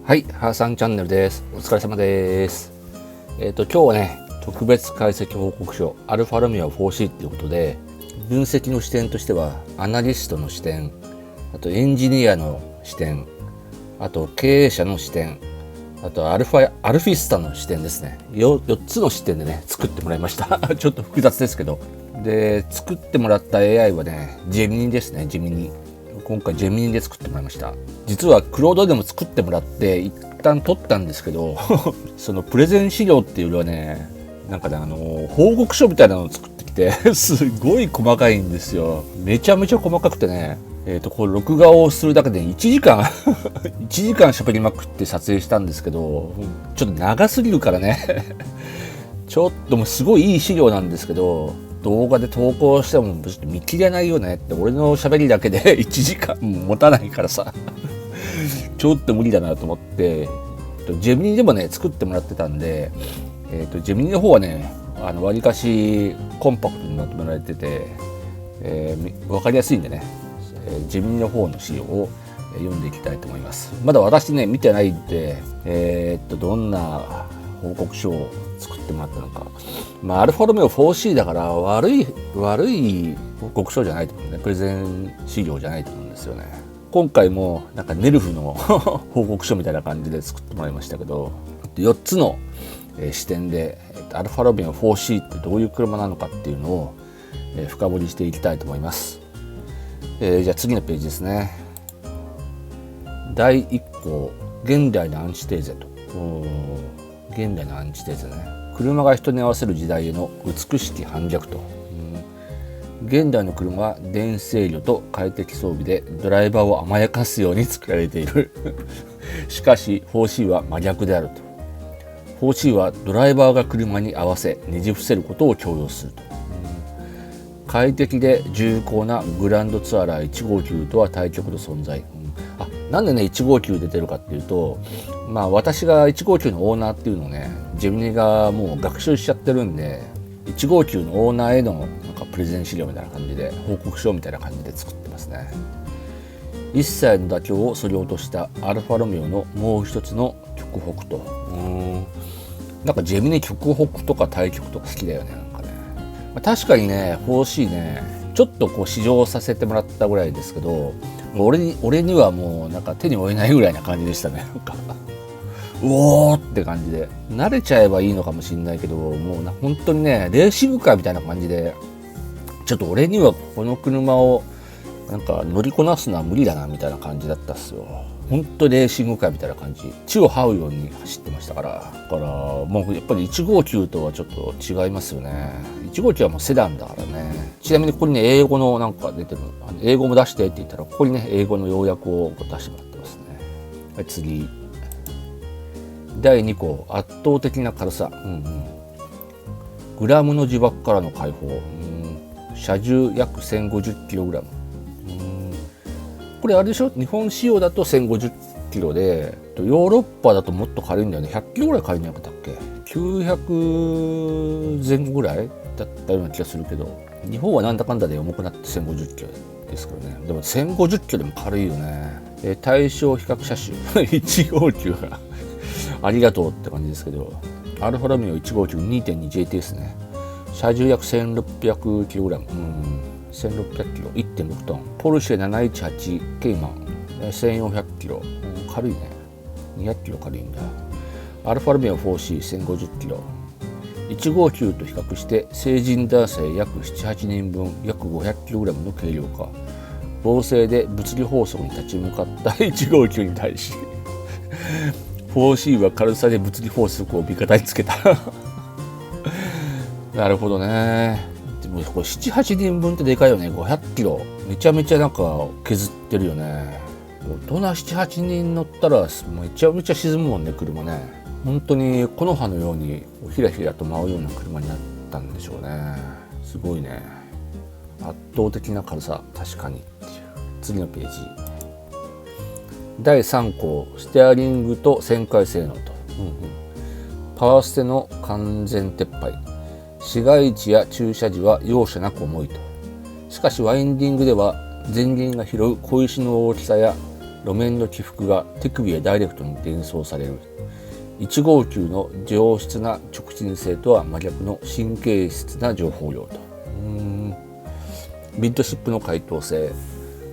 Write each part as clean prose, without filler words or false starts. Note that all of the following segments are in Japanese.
はい、ハーさんチャンネルです。お疲れ様です。今日はね、特別解析報告書アルファロメオ 4C ということで、分析の視点としてはアナリストの視点、あとエンジニアの視点、あと経営者の視点、あとアルフィスタの視点ですね。4つの視点でね作ってもらいました。ちょっと複雑ですけど、で作ってもらった AI はね、ジェミニですね。ジェミニ。今回ジェミニで作ってもらいました。実はクロードでも作ってもらって一旦取ったんですけどそのプレゼン資料っていうよりはね、なんかね報告書みたいなのを作ってきてすごい細かいんですよ。めちゃめちゃ細かくてね、これ録画をするだけで1時間1時間喋りまくって撮影したんですけど、ちょっと長すぎるからねちょっともうすごいいい資料なんですけど、動画で投稿してもちょっと見切れないよねって、俺の喋りだけで1時間持たないからさちょっと無理だなと思って、ジェミニでもね作ってもらってたんで、ジェミニの方はねわりかしコンパクトにまとめられてて、分かりやすいんでね、ジェミニの方の資料を読んでいきたいと思います。まだ私ね見てないんで、どんな報告書を作ってもらったのか。アルファロメオ 4C だから悪い報告書じゃないと思うね。プレゼン資料じゃないと思うんですよね。今回もなんかネルフの報告書みたいな感じで作ってもらいましたけど、4つの視点でアルファロメオ 4C ってどういう車なのかっていうのを深掘りしていきたいと思います。じゃあ次のページですね。第1項、現代のアンチテーゼと。現代のアンチテーゼね。車が人に合わせる時代への美しき反逆と。現代の車は電制御と快適装備でドライバーを甘やかすように作られているしかし 4C は真逆であると。 4C はドライバーが車に合わせねじ伏せることを強要すると。快適で重厚なグランドツアラー159とは対極の存在。なんでね159出てるかっていうと、私が159のオーナーっていうのをね、ジェミニがもう学習しちゃってるんで、159のオーナーへのなんかプレゼン資料みたいな感じで、報告書みたいな感じで作ってますね。一切の妥協をそぎ落としたアルファロメオのもう一つの極北と。なんかジェミニ極北とか対極とか好きだよね。なんかね、確かにね 4C ねちょっとこう試乗させてもらったぐらいですけど、俺にはもうなんか手に負えないぐらいな感じでしたね。なんかうおーって感じで、慣れちゃえばいいのかもしれないけど、もう本当にねレーシングカーみたいな感じで、ちょっと俺にはこの車をなんか乗りこなすのは無理だなみたいな感じだったっすよ。本当レーシングカーみたいな感じ、地を這うように走ってましたから。だからもうやっぱり159とはちょっと違いますよね。159はもうセダンだからね。ちなみにここにね英語のなんか出てる、英語も出してって言ったら、ここにね英語の要約を出してもらってますね。はい、次第2項、圧倒的な軽さ。グラムの呪縛からの解放。車重約 1050kg。これあれでしょ、日本仕様だと 1050kg で、ヨーロッパだともっと軽いんだよね。100kgぐらい軽いんじゃなかったっけ。900前後ぐらいだったような気がするけど、日本はなんだかんだで重くなって 1050kg ですからね。でも 1050kg でも軽いよね。対象比較車種159がありがとうって感じですけど、アルファロメオ 159 2.2JT ですね。車重約 1600kg、1600kg、1.6 トン。ポルシェ718ケイマン 1400kg、軽いね。200kg 軽いんだ。アルファロメオ 4C1050kg、 159と比較して成人男性約 7,8 人分約 500kg の軽量化。合成で物理法則に立ち向かった159に対し4C は軽さで物理法則を味方につけたなるほどね。でもこれ 7,8 人分ってでかいよね。500キロめちゃめちゃなんか削ってるよね。大人 7,8 人乗ったらめちゃめちゃ沈むもんね、車ね。本当に木の葉のようにひらひらと舞うような車になったんでしょうね。すごいね。圧倒的な軽さ、確かにっていう。次のページ、第3項、ステアリングと旋回性能と。パワーステの完全撤廃。市街地や駐車時は容赦なく重いと。しかしワインディングでは前輪が拾う小石の大きさや路面の起伏が手首へダイレクトに伝送される。1号機の上質な直進性とは真逆の神経質な情報量と。ミッドシップの解凍性。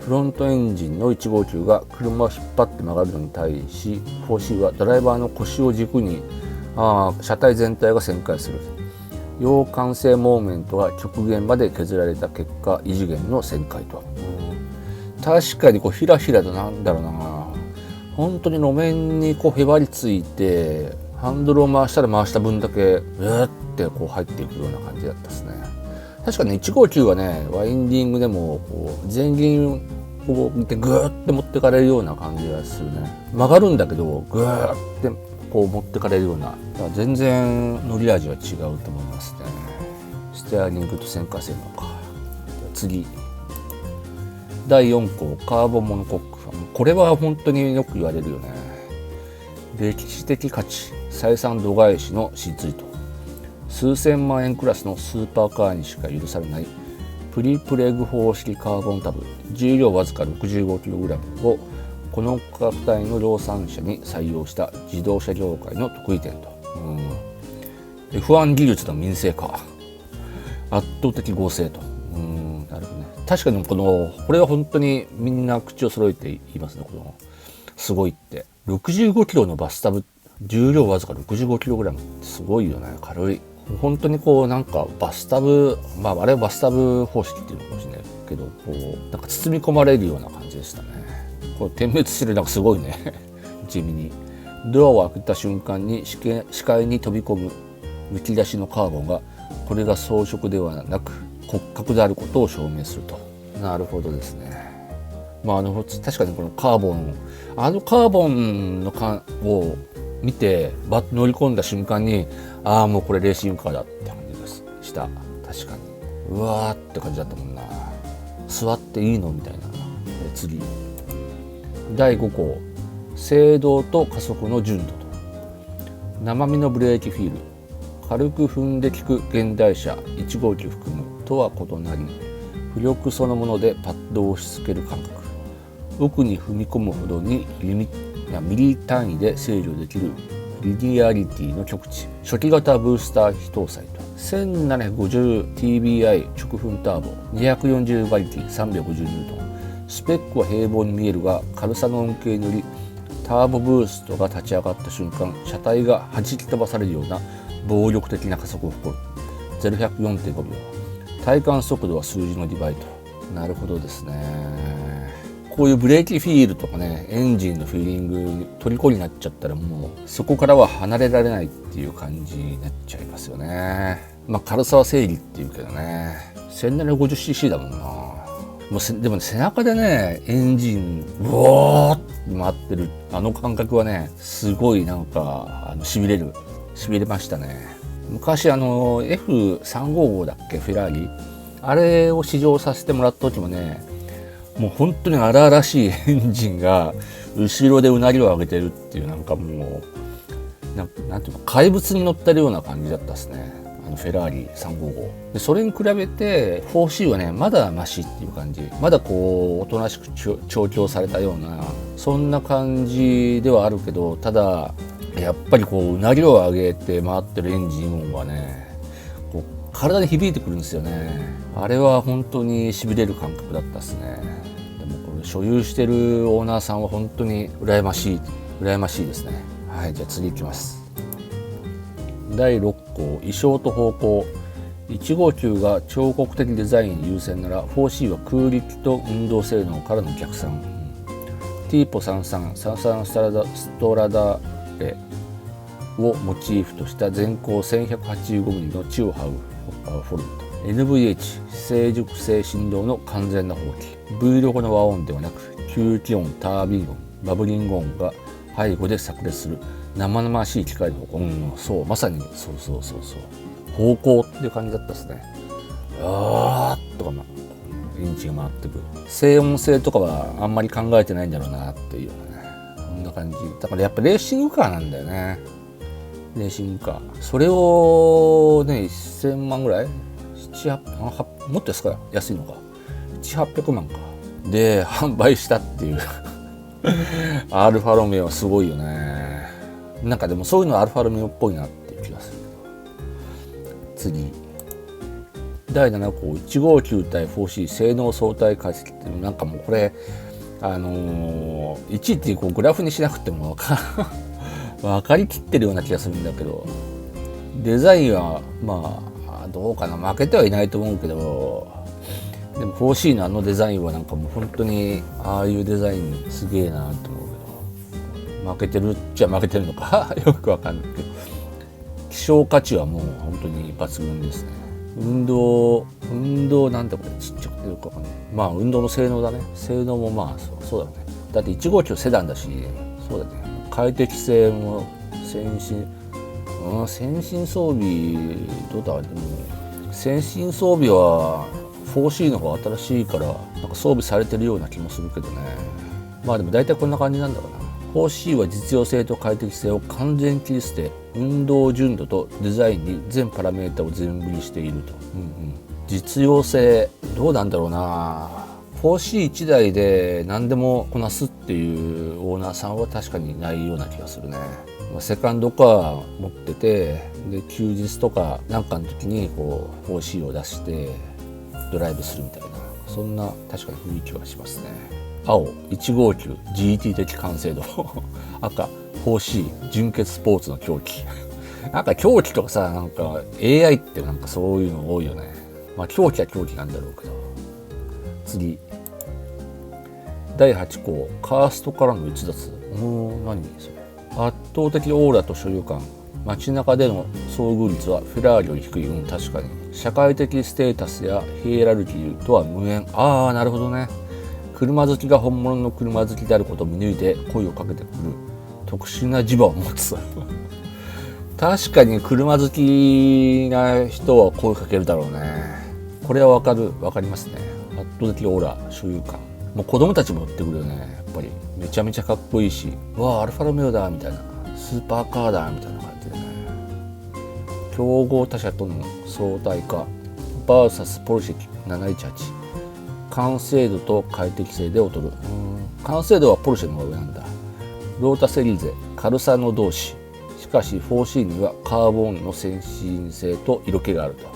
フロントエンジンの1号機が車を引っ張って曲がるのに対し、4C はドライバーの腰を軸に車体全体が旋回する。揚桿性モーメントが極限まで削られた結果、異次元の旋回と。確かにひらひらとなんだろうな、本当に路面にへばりついてハンドルを回したら回した分だけって入っていくような感じだったですね。確かに159はね、ワインディングでも前輪を見てグーって持ってかれるような感じがするね。曲がるんだけどグーって持ってかれるような、全然乗り味は違うと思いますね。ステアリングと旋回性能か。次第4項カーボンモノコック。これは本当によく言われるよね。歴史的価値、採算度外視の C2 と数千万円クラスのスーパーカーにしか許されないプリプレグ方式カーボンタブ、重量わずか 65kg をこの価格帯の量産車に採用した自動車業界の得意点と。F1 技術の民生化、圧倒的合成と。なるほどね。確かにこれは本当にみんな口を揃えて言いますね。すごいって。65kgのバスタブ、重量わずか 65kg ってすごいよね。軽い。本当になんかバスタブ、あれはバスタブ方式っていうのかもしれないけど、なんか包み込まれるような感じでしたね。点滅してる、なんかすごいね。地味に。ドアを開けた瞬間に視界に飛び込むむき出しのカーボンが、これが装飾ではなく骨格であることを証明すると。なるほどですね。確かにこのカーボン、カーボンのを見て乗り込んだ瞬間に、もうこれレーシングカーだって感じがした。確かにうわーって感じだったもんな。座っていいのみたいな。次第5項制動と加速の純度と。生身のブレーキフィール、軽く踏んで効く現代車1号機含むとは異なり、浮力そのものでパッドを押し付ける感覚、奥に踏み込むほどにミリ単位で制御できるリニアリティの極致、初期型ブースター非搭載と。 1750TBI 直噴ターボ、240馬力 350N。 スペックは平凡に見えるが、軽さの恩恵によりターボブーストが立ち上がった瞬間、車体が弾き飛ばされるような暴力的な加速を誇る。 0-104.5 秒。体感速度は数字の2倍と。なるほどですね。こういうブレーキフィールとかね、エンジンのフィーリングに虜になっちゃったら、もうそこからは離れられないっていう感じになっちゃいますよね。軽さは正義っていうけどね、1750cc だもんな。でも背中でね、エンジンうおーって回ってる感覚はね、すごいなんか痺れましたね。昔F355 だっけ、フェラーリ、あれを試乗させてもらった時もね、もう本当に荒々しいエンジンが後ろでうなりを上げてるっていう、なんかもうなんていうか怪物に乗ってるような感じだったですね、フェラーリ355で。それに比べて 4C はね、まだマシっていう感じ、まだおとなしく調教されたような、そんな感じではあるけど、ただやっぱりうなりを上げて回ってるエンジン音はね、体に響いてくるんですよね。あれは本当に痺れる感覚だったですね。でもこれ所有してるオーナーさんは本当に羨ましいですね。はい、じゃあ次いきます。第6項意匠と方向。159が彫刻的デザイン優先なら 4C は空力と運動性能からの逆算。ティーポ33ストラダレをモチーフとした全高 1185mm の地を這うフォルムと。 NVH 成熟性振動の完全な放棄。 V ロゴの和音ではなく吸気音、タービン音、バブリング音が背後で炸裂する生々しい機械のそうまさにそう方向っていう感じだったですね。あーっとかエンジンが回ってくる。静音性とかはあんまり考えてないんだろうなっていうようなね、こんな感じだから。やっぱレーシングカーなんだよね、レーシングカー。それをね、1000万ぐらい、もっと安いのか、7、800万かで販売したっていうアルファロメオすごいよね。なんかでもそういうのアルファロメオっぽいなっていう気がするけど。次第7項159対 4C 性能相対解析っていうの、なんかもうこれ1っていうこうグラフにしなくても分かりきってるような気がするんだけど、デザインはまあどうかな、負けてはいないと思うけど、でも 4C のあのデザインはなんかもう本当にああいうデザインすげえなと思うけど、負けてるっちゃ負けてるのかよくわかんないけど、希少価値はもう本当に抜群ですね。運動なんてこれちっちゃくてよくわかんない。まあ運動の性能だね。性能もまあそうだね。だって159セダンだし、そうだね。快適性も先進装備どうだ、でも先進装備は 4C の方が新しいからなんか装備されてるような気もするけどね。まあでも大体こんな感じなんだろうな。4C は実用性と快適性を完全切り捨て、運動純度とデザインに全パラメータを全振りしていると、実用性どうなんだろうな。 4C1 台で何でもこなすっていうオーナーさんは確かにいないような気がするね。セカンドカー持ってて、で休日とかなんかの時にこう 4C を出してドライブするみたいな、そんな確かに雰囲気はしますね。青 159GT 的完成度赤 4C 純血スポーツの狂気なんか狂気とかさ、なんか AI ってなんかそういうの多いよね。まあ狂気は狂気なんだろうけど。次第8項カーストからの逸脱。何それ。圧倒的オーラと所有感、街中での遭遇率はフェラーリより低い。確かに社会的ステータスやヒエラルキーとは無縁。なるほどね。車好きが本物の車好きであることを見抜いて声をかけてくる特殊な磁場を持つ確かに車好きな人は声かけるだろうね。これはわかりますね。圧倒的オーラ所有感、もう子供たちも乗ってくるよね。やっぱりめちゃめちゃかっこいいし、わあアルファロメオだみたいな、スーパーカーだみたいな感じでね。競合他社との相対化 VS ポルシェ718、完成度と快適性で劣る。完成度はポルシェの方が上なんだ。ロータスエリーゼ軽さの同士、しかし 4C にはカーボンの先進性と色気があると。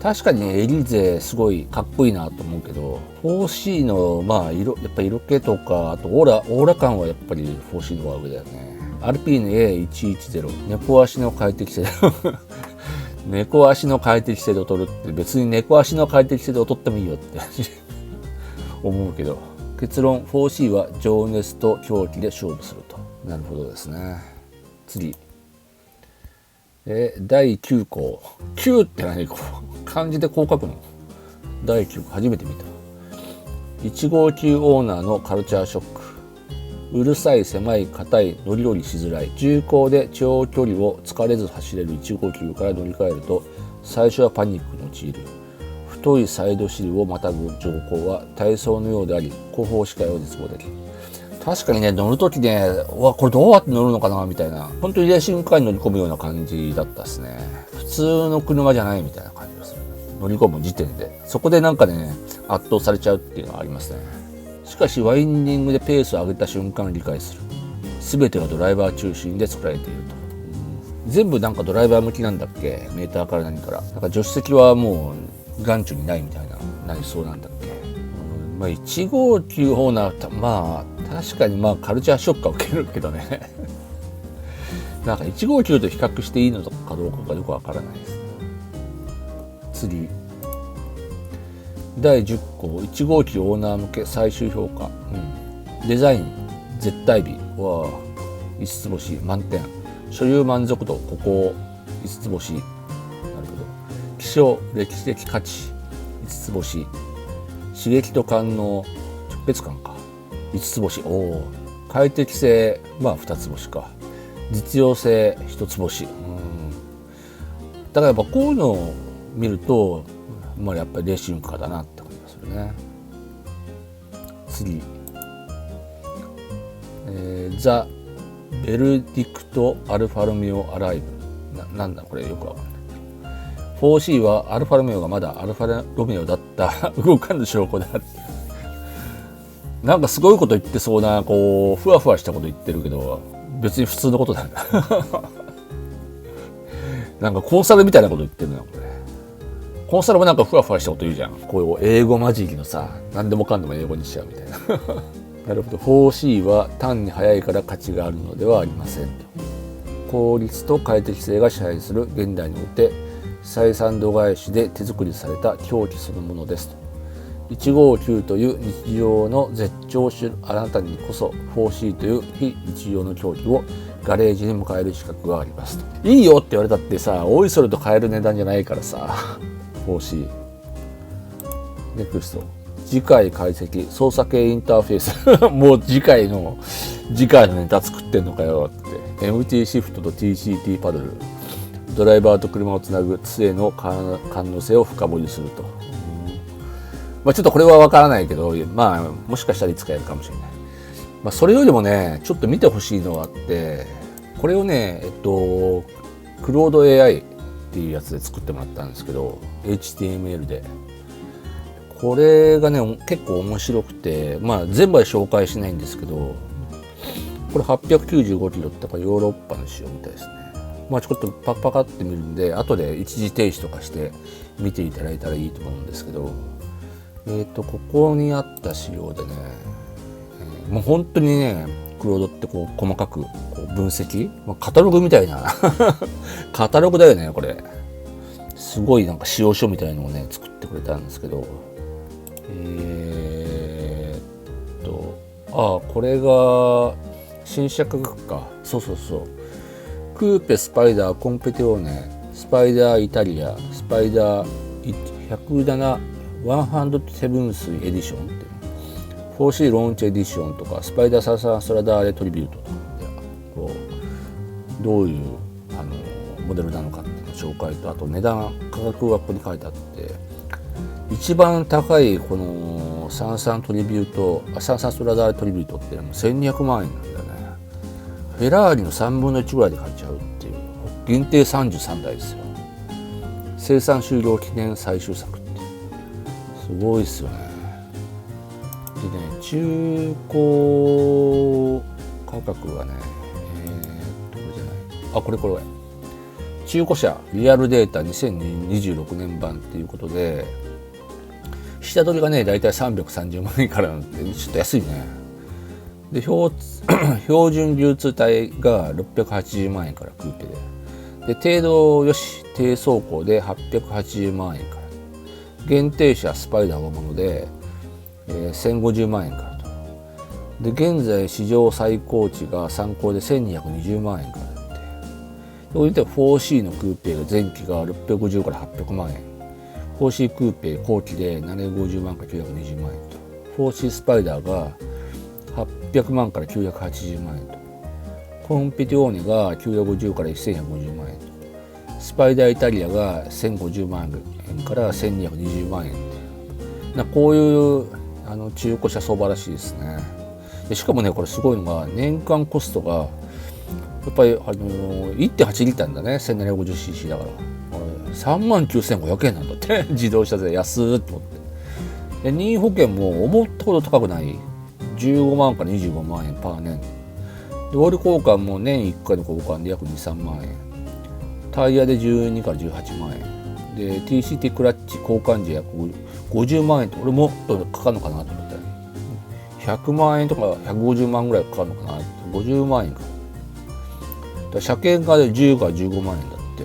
確かにね、エリーゼすごいかっこいいなと思うけど 4C のまあやっぱ色気とか、あとオーラ感はやっぱり 4C の方が上だよね。アルピーヌ A110 猫足の快適性猫足の快適性で劣るって、別に猫足の快適性で劣ってもいいよって思うけど、結論 4C は情熱と狂気で勝負すると。なるほどですね。次第9項9って何、こう漢字でこう書くの。第9項初めて見た。159オーナーのカルチャーショック。うるさい、狭い、硬い、乗り降りしづらい。重厚で長距離を疲れず走れる159から乗り換えると最初はパニックに陥る。太いサイドシルをまたぐ乗降は体操のようであり、後方視界を絶望的。確かにね、乗るときね、これどうやって乗るのかなみたいな、本当にレーシングカーに乗り込むような感じだったですね。普通の車じゃないみたいな感じがする。乗り込む時点でそこでなんかね、圧倒されちゃうっていうのはありますね。しかしワインディングでペースを上げた瞬間理解する。全てがドライバー中心で作られていると。全部なんかドライバー向きなんだっけ、メーターから何から。なんか助手席はもう眼中にないみたいな、なりそうなんだっけ。まあ159オーナー、まあ確かにまあカルチャーショックは受けるけどねなんか159と比較していいのかどうかがよくわからないです。次第10項159オーナー向け最終評価、デザイン絶対美は5つ星満点。所有満足度ここ5つ星。なるほど。希少歴史的価値5つ星。刺激と感能直結感か5つ星。快適性まあ2つ星か。実用性1つ星。だからやっぱこういうのを見ると、まあ、やっぱりレーシングカーだなって感じがするね。次、ザ・ベルディクト・アルファロメオ・アライブ。なんだこれよくわかんない。4C はアルファロメオがまだアルファロメオだった動かぬ証拠だ。なんかすごいこと言ってそうな、こうふわふわしたこと言ってるけど、別に普通のことだよねなんかコンサルみたいなこと言ってるなこれ。コンサルもなんかふわふわしたこと言うじゃん。こういう英語混じりのさ、何でもかんでも英語にしちゃうみたいななるほど。 4C は単に速いから価値があるのではありませんと。効率と快適性が支配する現代において、採算度外視で手作りされた狂気そのものですと。159という日常の絶頂を知るあなたにこそ 4C という非日常の狂気をガレージに迎える資格がありますと。いいよって言われたってさ、おいそれと買える値段じゃないからさ4C。 ネクスト、次回解析操作系インターフェースもう次回のネタ作ってんのかよって。 MT シフトと TCT パドル、ドライバーと車をつなぐ杖の可能性を深掘りすると。まあちょっとこれは分からないけど、まあもしかしたらいつかやるかもしれない。まあそれよりもね、ちょっと見てほしいのがあって、これをね、クロード AI っていうやつで作ってもらったんですけど、 HTML で。これがね結構面白くて、まあ全部は紹介しないんですけど、これ895キロってこれヨーロッパの仕様みたいですね。まあちょっとパカって見るんで、後で一時停止とかして見ていただいたらいいと思うんですけど、ここにあった仕様でね、もう本当にね、クロードってこう細かくこう分析、まあ、カタログみたいなカタログだよねこれ。すごいなんか仕様書みたいのをね作ってくれたんですけど、これが新車価格か。そうクーペ、スパイダー、コンペティオーネ、スパイダーイタリア、スパイダー107 107th エディションっていう 4C ローンチエディションとか、スパイダーササストラダーレトリビュートとかでこうどういうモデルなのかっていうの紹介と、あと値段価格がここに書いてあって、一番高いこのサンサントリビュート、サンサンストラダーレトリビュートっていうのは1200万円なんだよね。フェラーリの3分の1ぐらいで買っちゃうっていう、限定33台ですよ。生産終了記念最終作ってすごいですよね。でね、中古価格がね、これじゃない、これ中古車リアルデータ2026年版っていうことで、下取りがねだいたい330万円からなんでちょっと安いね。で標準流通帯が680万円からクーペで、程度よし低走行で880万円から、限定車スパイダー大物で、1050万円からと。で現在市場最高値が参考で1220万円からって。これで 4C のクーペが前期が650から800万円、 4C クーペ後期で750万から920万円と、 4C スパイダーが800万から980万円と、コンペティオーネが950から1150万円と、スパイダーイタリアが1050万円から1220万円って、こういう中古車相場らしいですね。でしかもねこれすごいのが、年間コストがやっぱり1.8 リッターなんだね。 1750cc だから39,500円なんだって自動車税安ーって思って。で任意保険も思ったほど高くない、15万から25万円パー年で、オイル交換も年1回の交換で約 2,3 万円、タイヤで12から18万円で、 TCT クラッチ交換時約50万円と、俺もっとかかるのかなと思ったり、100万円とか150万ぐらいかかるのかな、50万円か。車検がで10から15万円だって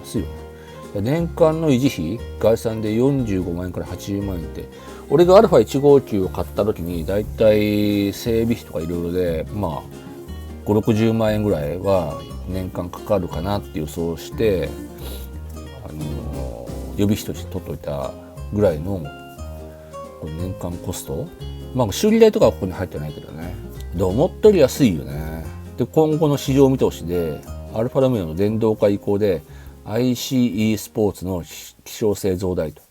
安いよね。年間の維持費概算で45万円から80万円って、俺が α159 を買った時にだいたい整備費とかいろいろでまあ5、60万円ぐらいは年間かかるかなって予想して予備費として取っといたぐらいの年間コスト、まあ修理代とかはここに入ってないけどね。で思ったより安いよね。で今後の市場見通しでアルファロメオの電動化移行で ICE スポーツの希少性増大と、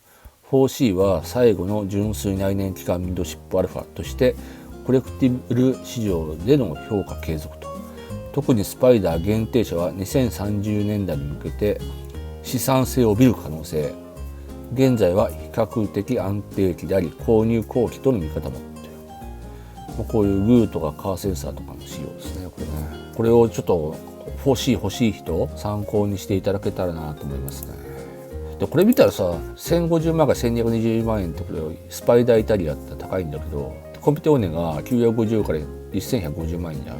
4C は最後の純粋内燃機関ミッドシップアルファとしてコレクティブル市場での評価継続と、特にスパイダー限定車は2030年代に向けて資産性を帯びる可能性、現在は比較的安定期であり購入後期との見方もという。こういうグーとかカーセンサーとかの仕様ですね。これをちょっと 4C 欲しい人参考にしていただけたらなと思いますね。でこれ見たらさ、1050万から1220万円って、これスパイダーイタリアって高いんだけど、コンピテオーネが950から1150万円じゃん。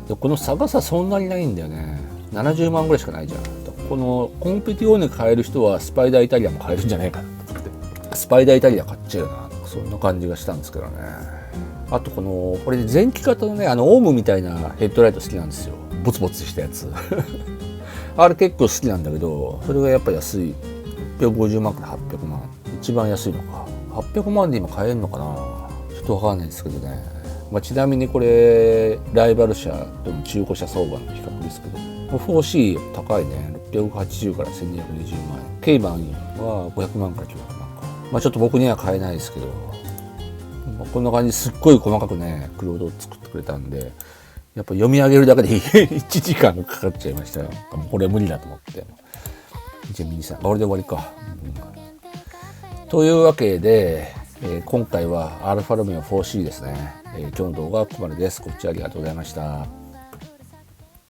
でこの差がさ、そんなにないんだよね。70万ぐらいしかないじゃん。このコンピテオーネ買える人はスパイダーイタリアも買えるんじゃないかなと思って、スパイダーイタリア買っちゃうな、そんな感じがしたんですけどね。あとこれ前期型のね、オウムみたいなヘッドライト好きなんですよ。ボツボツしたやつあれ結構好きなんだけど、それがやっぱ安い。650万から800万、一番安いのか。800万で今買えるのかな、ちょっと分かんないですけどね。ちなみにこれライバル車との中古車相場の比較ですけど、4C 高いね。680から1220万円。ケイバンは500万から900万か。ちょっと僕には買えないですけど、こんな感じですっごい細かくね、クロードを作ってくれたんで、やっぱ読み上げるだけで1時間かかっちゃいましたよ。もうこれ無理だと思って。1、2、3、これで終わりか。というわけで、今回はアルファロメオ 4C ですね。今日の動画はここまでです。ご視聴ありがとうございました。